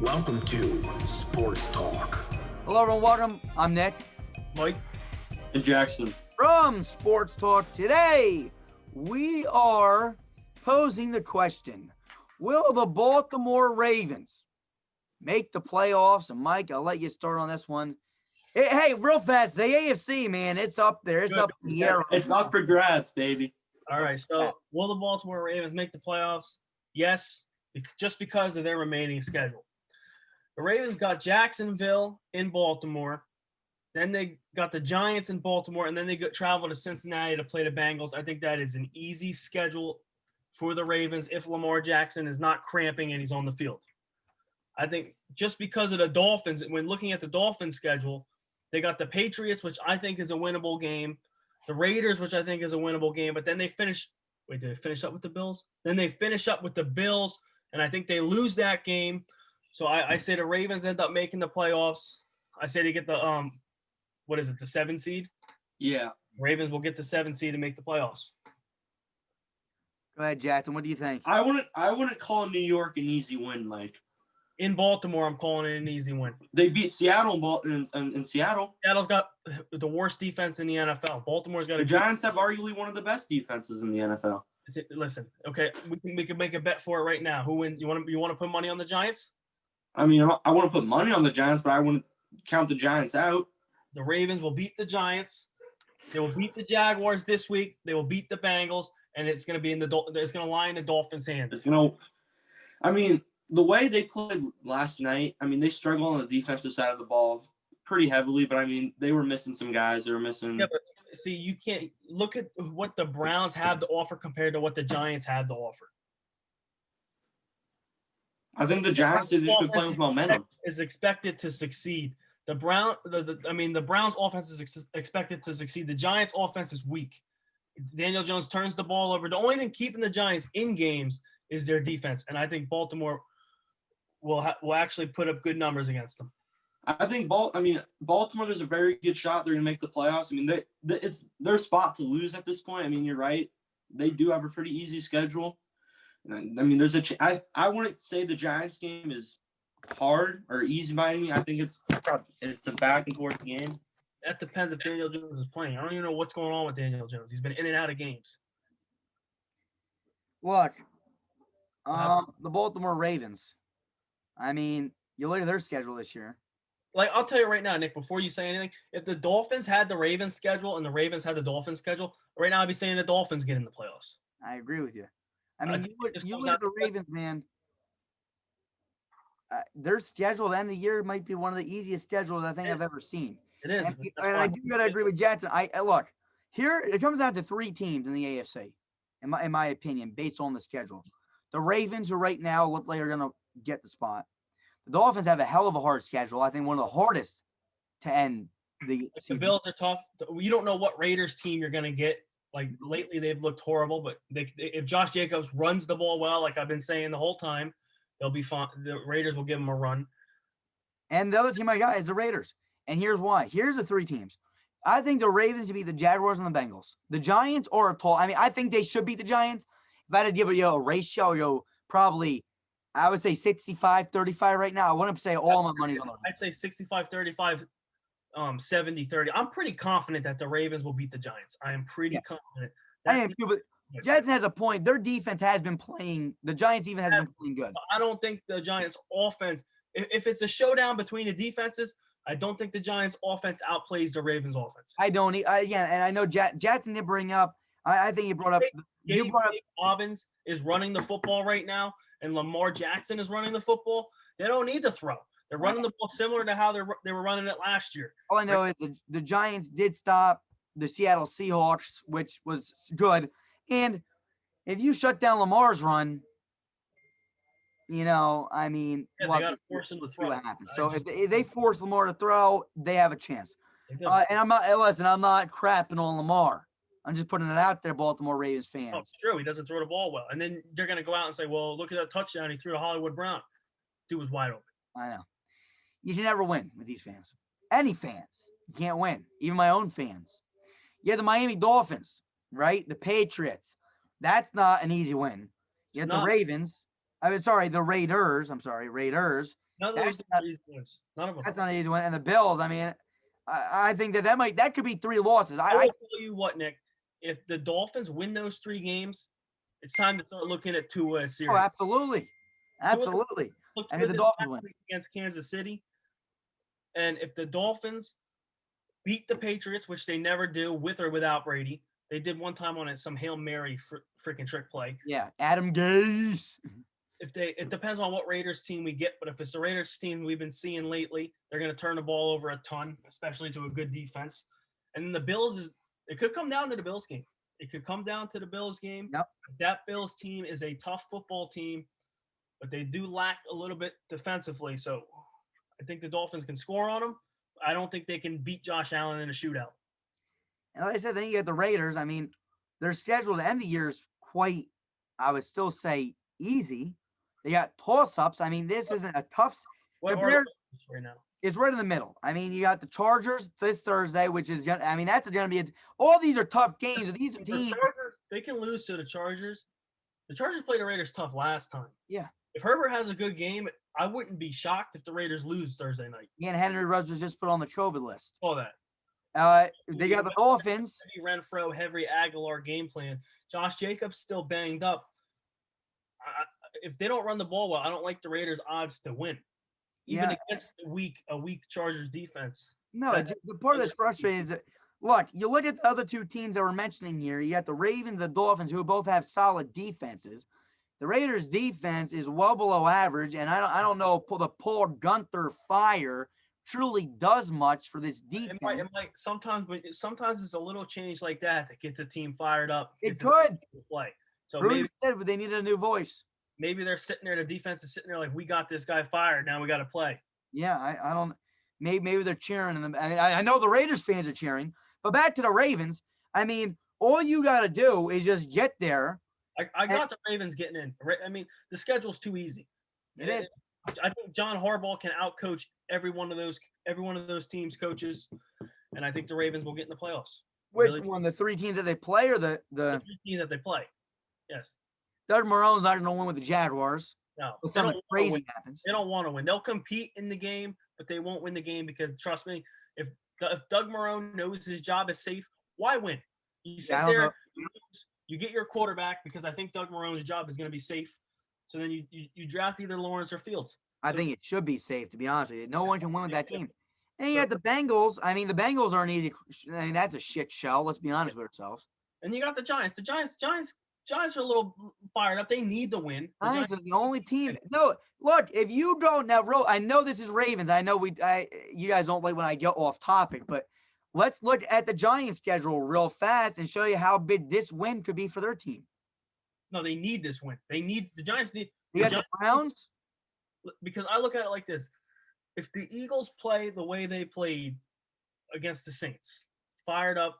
Welcome to Sports Talk. Hello, everyone. Welcome. I'm Nick. Mike. And Jackson. From Sports Talk. Today, we are posing the question, will the Baltimore Ravens make the playoffs? And Mike, I'll let you start on this one. Hey, real fast, the AFC, man, it's up there. It's up in the air. It's up for grabs, baby. All right, so will the Baltimore Ravens make the playoffs? Yes, just because of their remaining schedule. The Ravens got Jacksonville in Baltimore. Then they got the Giants in Baltimore, and then they travel to Cincinnati to play the Bengals. I think that is an easy schedule for the Ravens if Lamar Jackson is not cramping and he's on the field. I think just because of the Dolphins, when looking at the Dolphins schedule, they got the Patriots, which I think is a winnable game, the Raiders, which I think is a winnable game, but then they finish – wait, did they finish up with the Bills? Then they finish up with the Bills, and I think they lose that game. So I say the Ravens end up making the playoffs. I say they get the the 7 seed? Yeah. Ravens will get the 7 seed and make the playoffs. Go ahead, Jackson. What do you think? I wouldn't call New York an easy win, Mike. In Baltimore, I'm calling it an easy win. They beat Seattle in Seattle. Seattle's got the worst defense in the NFL. Baltimore's got the Giants have arguably one of the best defenses in the NFL. Listen, okay, we can make a bet for it right now. Who wins? You want to put money on the Giants? I mean, I want to put money on the Giants, but I wouldn't count the Giants out. The Ravens will beat the Giants. They will beat the Jaguars this week. They will beat the Bengals, and it's going to be it's going to lie in the Dolphins' hands. I mean, the way they played last night, I mean, they struggled on the defensive side of the ball pretty heavily, but I mean, they were missing some guys. They were missing. Yeah, but see, you can't look at what the Browns have to offer compared to what the Giants have to offer. I think the Giants have just been playing with momentum. Is expected to succeed. The Browns' offense is expected to succead. The Giants' offense is weak. Daniel Jones turns the ball over. The only thing keeping the Giants in games is their defense, and I think Baltimore will actually put up good numbers against them. I think Baltimore, there's a very good shot they're going to make the playoffs. I mean, it's their spot to lose at this point. I mean, you're right. They do have a pretty easy schedule. I mean, I wouldn't say the Giants game is hard or easy by any means. I think it's a back and forth game. That depends if Daniel Jones is playing. I don't even know what's going on with Daniel Jones. He's been in and out of games. Look, the Baltimore Ravens. I mean, you look at their schedule this year. Like, I'll tell you right now, Nick, before you say anything, if the Dolphins had the Ravens schedule and the Ravens had the Dolphins schedule, right now I'd be saying the Dolphins get in the playoffs. I agree with you. I mean, you look at the Ravens, man. Their schedule at the end of the year might be one of the easiest schedules I think I've ever seen. It is. And I do got to agree with Jackson. Look, here it comes down to 3 teams in the AFC, in my opinion, based on the schedule. The Ravens, who right now look like they're going to get the spot. The Dolphins have a hell of a hard schedule. I think one of the hardest to end the season. The Bills are tough. You don't know what Raiders team you're going to get. Like, lately they've looked horrible, but if Josh Jacobs runs the ball well, like I've been saying the whole time, they'll be fine. The Raiders will give them a run. And the other team I got is the Raiders. And here's why. Here's the 3 teams. I think the Ravens to beat the Jaguars and the Bengals. The Giants are a tall. I mean, I think they should beat the Giants. If I had to give it a ratio, probably I would say 65-35 right now. I wouldn't say all my money's on the Ravens. I'd say 65-35, 70-30. I'm pretty confident that the Ravens will beat the Giants. I am pretty confident. I am too, but Jackson has a point. Their defense has been playing. The Giants even has been playing good. I don't think the Giants' offense, if it's a showdown between the defenses, I don't think the Giants' offense outplays the Ravens' offense. I don't. Again, and I know Jackson did bring up. I think he brought up. Gabe Dobbins is running the football right now, and Lamar Jackson is running the football. They don't need to throw. They're running the ball similar to how they were running it last year. All I know is the Giants did stop the Seattle Seahawks, which was good. And if you shut down Lamar's run, I mean, they got to force him to throw. What happens. So if they force Lamar to throw, they have a chance. And I'm not crapping on Lamar. I'm just putting it out there, Baltimore Ravens fans. Oh, it's true. He doesn't throw the ball well. And then they're going to go out and say, well, look at that touchdown he threw to Hollywood Brown. Dude was wide open. I know. You can never win with these fans. Any fans. You can't win. Even my own fans. You have the Miami Dolphins, right? The Patriots. That's not an easy win. You have the Ravens. The Raiders. Raiders. None of those are easy wins. None of them. That's not an easy one. And the Bills, I mean, I think that could be 3 losses. I will tell you what, Nick. If the Dolphins win those 3 games, it's time to start looking at Tua series. Oh, absolutely. Absolutely. Looked And good if the Dolphins win against Kansas City. And if the Dolphins beat the Patriots, which they never do with or without Brady, they did one time on some Hail Mary freaking trick play. Yeah, Adam Gase. It depends on what Raiders team we get, but if it's the Raiders team we've been seeing lately, they're going to turn the ball over a ton, especially to a good defense. And then the Bills it could come down to the Bills game. It could come down to the Bills game. Yep. That Bills team is a tough football team, but they do lack a little bit defensively. So I think the Dolphins can score on them. I don't think they can beat Josh Allen in a shootout. And like I said, then you get the Raiders. I mean, their schedule to end the year is quite, I would still say, easy. They got toss-ups. I mean, this isn't a tough What are compared. the right now? It's right in the middle. I mean, you got the Chargers this Thursday, which is, I mean, that's going to be all these are tough games. These are teams. They can lose to the Chargers. The Chargers played the Raiders tough last time. Yeah. If Herbert has a good game, I wouldn't be shocked if the Raiders lose Thursday night. Yeah, and Henry Ruggs was just put on the COVID list. All that. They got the Dolphins. Heavy Renfro, Henry Aguilar game plan. Josh Jacobs still banged up. If they don't run the ball well, I don't like the Raiders' odds to win, even against a weak Chargers defense. No, the part that's frustrating is that, look, you look at the other 2 teams that we're mentioning here. You got the Ravens, the Dolphins, who both have solid defenses. The Raiders' defense is well below average, and I don't know if the Paul Gunther fire truly does much for this defense. It might sometimes it's a little change like that gets a team fired up. It could play. So Rudy said, but they needed a new voice. Maybe they're sitting there. The defense is sitting there like, we got this guy fired. Now we got to play. Yeah, I don't. Maybe they're cheering. I know the Raiders fans are cheering, but back to the Ravens. I mean, all you got to do is just get there. I got the Ravens getting in. I mean, the schedule's too easy. It is. I think John Harbaugh can outcoach every one of those teams' coaches, and I think the Ravens will get in the playoffs. Which one? The 3 teams that they play, or the 3 teams that they play? Yes. Doug Marrone's not going to win with the Jaguars. No, something crazy happens. They don't want to win. They'll compete in the game, but they won't win the game because, trust me, if Doug Marrone knows his job is safe, why win? You sit there, you get your quarterback because I think Doug Marrone's job is going to be safe. So then you draft either Lawrence or Fields. I think it should be safe, to be honest with you. No one can win with that team. And you got the Bengals. I mean, the Bengals aren't easy. I mean, that's a shit show. Let's be honest with ourselves. And you got the Giants. The Giants are a little fired up. They need to win. The Giants are the only team. No, look, if you go now, I know this is Ravens. I know you guys don't like when I get off topic, but let's look at the Giants schedule real fast and show you how big this win could be for their team. No, they need this win. The Giants need. You got the Browns? Because I look at it like this. If the Eagles play the way they played against the Saints, fired up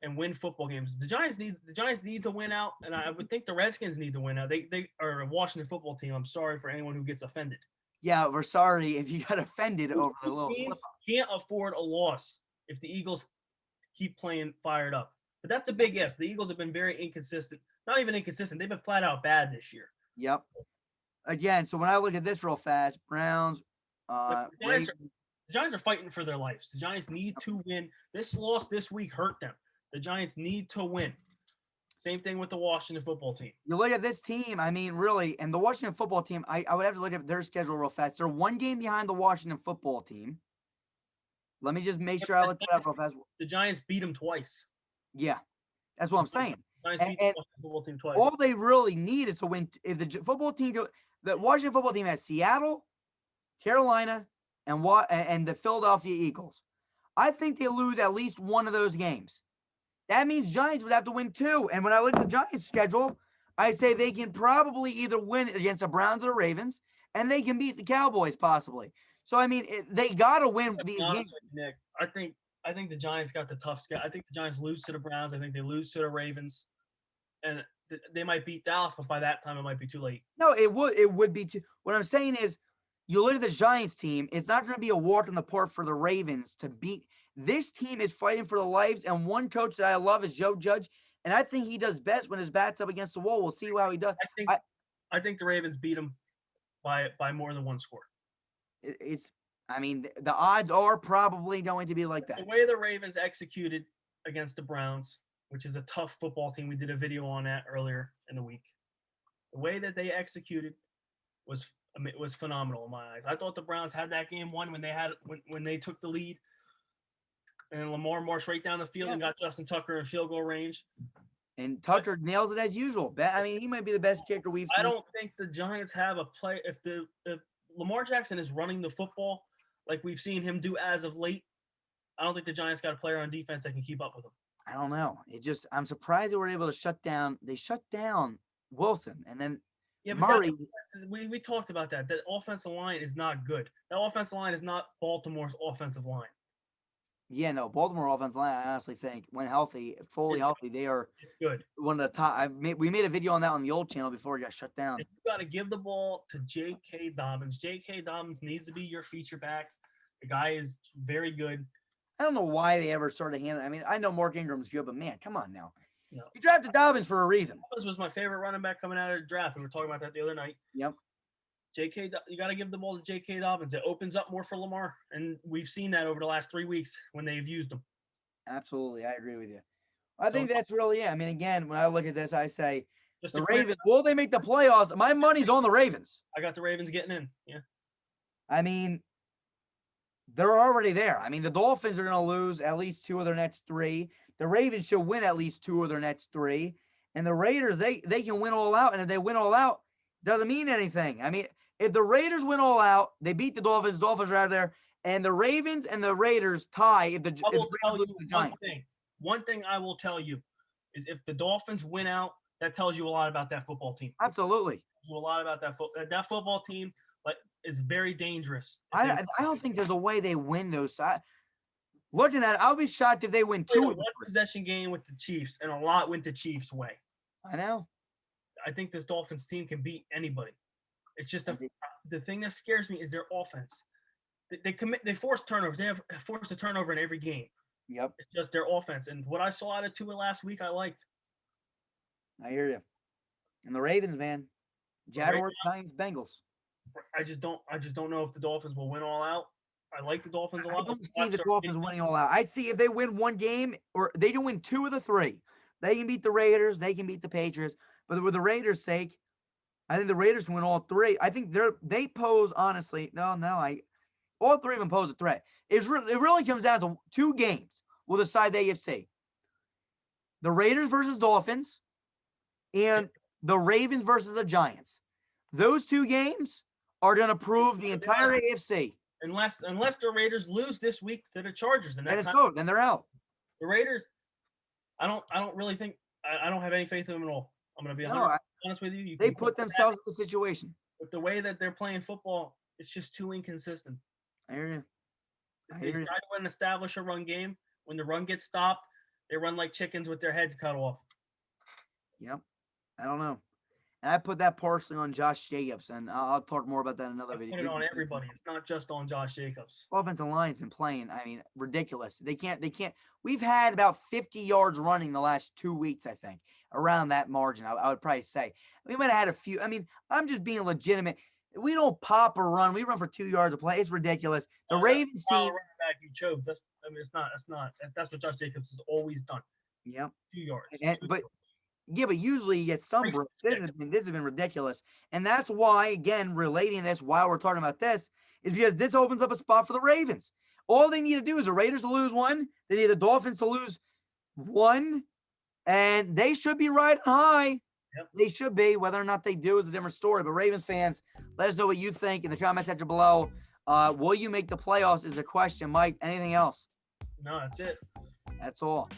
and win football games, the Giants need to win out, and I would think the Redskins need to win out. They are a Washington football team. I'm sorry for anyone who gets offended. Yeah, we're sorry if you got offended over the little slip up. Can't afford a loss if the Eagles keep playing fired up. But that's a big if. The Eagles have been very inconsistent. Not even inconsistent. They've been flat out bad this year. Yep. Again, so when I look at this real fast, Browns, the Giants are fighting for their lives. The Giants need to win. This loss this week hurt them. The Giants need to win. Same thing with the Washington football team. You look at this team, I mean, really, and the Washington football team, I would have to look at their schedule real fast. They're 1 game behind the Washington football team. Let me just make sure I look that up real fast. The Giants beat them twice. Yeah, that's what I'm saying. The Giants beat the Washington football team twice. All they really need is to win. If the football team, the Washington football team has Seattle, Carolina, and the Philadelphia Eagles. I think they lose at least one of those games. That means Giants would have to win 2. And when I look at the Giants' schedule, I say they can probably either win against the Browns or the Ravens, and they can beat the Cowboys possibly. So, I mean, they got to win these games. Nick, I think the Giants got the tough schedule. I think the Giants lose to the Browns. I think they lose to the Ravens. And they might beat Dallas, but by that time, it might be too late. No, it would be too. What I'm saying is, you look at the Giants team, it's not going to be a walk in the park for the Ravens to beat. This team is fighting for their lives, and one coach that I love is Joe Judge, and I think he does best when his back's up against the wall. We'll see how he does. I think the Ravens beat him by more than 1 score. I mean, the odds are probably going to be like that. The way the Ravens executed against the Browns, which is a tough football team, we did a video on that earlier in the week. The way that they executed was phenomenal in my eyes. I thought the Browns had that game won when they took the lead, and Lamar marched right down the field and got Justin Tucker in field goal range. And Tucker nails it as usual. I mean, he might be the best kicker we've seen. I don't think the Giants have a play. If Lamar Jackson is running the football like we've seen him do as of late, I don't think the Giants got a player on defense that can keep up with him. I don't know. I'm surprised they were able to shut down. They shut down Wilson, and then Murray. We talked about that. The offensive line is not good. That offensive line is not Baltimore's offensive line. Yeah, no, Baltimore offensive line, I honestly think, when fully healthy, they are good. One of the top. We made a video on that on the old channel before it got shut down. You got to give the ball to J.K. Dobbins. J.K. Dobbins needs to be your feature back. The guy is very good. I don't know why they ever started handling. I mean, I know Mark Ingram's good, but man, come on now. No. You drafted Dobbins for a reason. Dobbins was my favorite running back coming out of the draft. We were talking about that the other night. Yep. You got to give the ball to J.K. Dobbins. It opens up more for Lamar, and we've seen that over the last 3 weeks when they've used him. Absolutely, I agree with you. I think that's really it. I mean, again, when I look at this, I say the Ravens. Will they make the playoffs? My money's on the Ravens. I got the Ravens getting in. Yeah. I mean, they're already there. I mean, the Dolphins are going to lose at least 2 of their next 3. The Ravens should win at least 2 of their next 3. And the Raiders, they can win all out. And if they win all out, doesn't mean anything. I mean, if the Raiders win all out, they beat the Dolphins. Dolphins are out of there. And the Ravens and the Raiders tie if the Raiders lose the Giants. One thing I will tell you is if the Dolphins win out, that tells you a lot about that football team. Absolutely. It tells you a lot about that football team. Is very dangerous. I don't think there's a way they win those. Looking at it, I'll be shocked if they win 2. One possession game with the Chiefs, and a lot went the Chiefs' way. I know. I think this Dolphins team can beat anybody. It's just the thing that scares me is their offense. They force turnovers. They have forced a turnover in every game. Yep. It's just their offense. And what I saw out of Tua last week, I liked. I hear you. And the Ravens, man. Jaguars, Giants, Bengals. I just don't know if the Dolphins will win all out. I like the Dolphins a lot. I don't see the Dolphins winning all out. I see if they win 1 game or they can win 2 of the 3. They can beat the Raiders. They can beat the Patriots. But for the Raiders' sake, I think the Raiders can win all 3. I think they pose, honestly, all 3 of them pose a threat. It really comes down to 2 games will decide the AFC. The Raiders versus Dolphins and the Ravens versus the Giants. Those 2 games are going to prove the entire AFC. Unless the Raiders lose this week to the Chargers, then then they're out. The Raiders, I don't really think I don't have any faith in them at all. I'm going to be honest with you. They put themselves in the situation. With the way that they're playing football, it's just too inconsistent. I hear you. They try to establish a run game. When the run gets stopped, they run like chickens with their heads cut off. Yep. I don't know. And I put that partially on Josh Jacobs, and I'll talk more about that in another video. Put it on everybody. It's not just on Josh Jacobs. Offensive line's been playing, ridiculous. They can't. We've had about 50 yards running the last 2 weeks, I think, around that margin, I would probably say. We might have had a few. I mean, I'm just being legitimate. We don't pop or run. We run for 2 yards of play. It's ridiculous. The Ravens team. Running back, you choke. It's not. That's what Josh Jacobs has always done. Yep. 2 yards. Yeah, but usually you get some breaks. This has been ridiculous. And that's why, again, relating this while we're talking about this, is because this opens up a spot for the Ravens. All they need to do is the Raiders to lose 1. They need the Dolphins to lose 1. And they should be right high. Yep. They should be. Whether or not they do is a different story. But Ravens fans, let us know what you think in the comment section below. Will you make the playoffs is a question. Mike, anything else? No, that's it. That's all.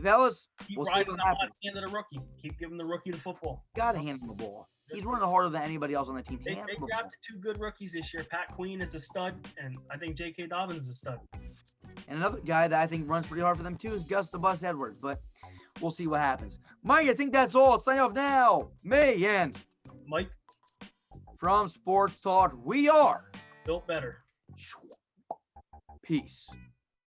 Fellas, we'll see what happens. Hand of the rookie. Keep giving the rookie the football. Gotta hand him the ball. He's running harder than anybody else on the team. They drafted 2 good rookies this year. Pat Queen is a stud, and I think J.K. Dobbins is a stud. And another guy that I think runs pretty hard for them too is Gus the Bus Edwards. But we'll see what happens. Mike, I think that's all. Sign off now. Me and Mike from Sports Talk. We are built better. Peace.